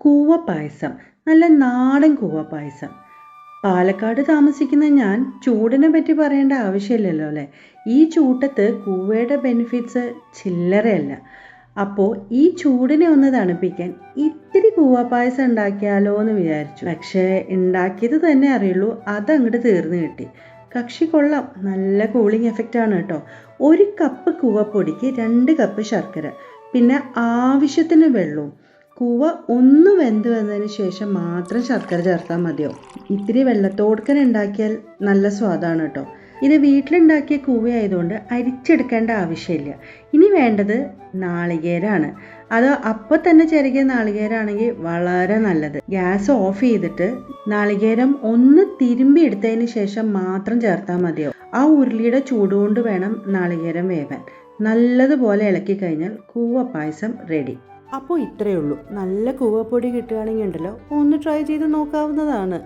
കൂവ പായസം, നല്ല നാടൻ കൂവ പായസം. പാലക്കാട് താമസിക്കുന്ന ഞാൻ ചൂടിനെ പറ്റി പറയേണ്ട ആവശ്യമില്ലല്ലോ അല്ലേ. ഈ ചൂട്ടത്ത് കൂവയുടെ ബെനിഫിറ്റ്സ് ചില്ലറയല്ല. അപ്പോൾ ഈ ചൂടിനെ ഒന്ന് തണുപ്പിക്കാൻ ഇത്തിരി കൂവ പായസം ഉണ്ടാക്കിയാലോ എന്ന് വിചാരിച്ചു. പക്ഷേ ഉണ്ടാക്കിയത് തന്നെ അറിയുള്ളൂ, അതങ്ങോട്ട് തീർന്നു കിട്ടി. കക്ഷി കൊള്ളാം, നല്ല കൂളിംഗ് എഫക്റ്റ് ആണ് കേട്ടോ. 1 കപ്പ് കൂവപ്പൊടിക്ക് 2 കപ്പ് ശർക്കര, പിന്നെ ആവശ്യത്തിന് വെള്ളവും. കൂവ ഒന്ന് വെന്ത് വന്നതിന് ശേഷം മാത്രം ശർക്കര ചേർത്താൽ മതിയാവും. ഇത്തിരി വെള്ളത്തോടുക്കൻ ഉണ്ടാക്കിയാൽ നല്ല സ്വാദാണ് കേട്ടോ. ഇത് വീട്ടിലുണ്ടാക്കിയ കൂവയായതുകൊണ്ട് അരിച്ചെടുക്കേണ്ട ആവശ്യമില്ല. ഇനി വേണ്ടത് നാളികേരമാണ്. അത് അപ്പോൾ തന്നെ ചിരകിയ നാളികേരമാണെങ്കിൽ വളരെ നല്ലത്. ഗ്യാസ് ഓഫ് ചെയ്തിട്ട് നാളികേരം ഒന്ന് തിരുമ്പി എടുത്തതിന് ശേഷം മാത്രം ചേർത്താൽ മതിയാവും. ആ ഉരുളിയുടെ ചൂടുകൊണ്ട് വേണം നാളികേരം വേവാൻ. നല്ലതുപോലെ ഇളക്കി കഴിഞ്ഞാൽ കൂവ പായസം റെഡി. അപ്പോൾ ഇത്രയേ ഉള്ളൂ. നല്ല കൂവപ്പൊടി കിട്ടുകയാണെങ്കിൽ ഉണ്ടല്ലോ, ഒന്ന് ട്രൈ ചെയ്ത് നോക്കാവുന്നതാണ്.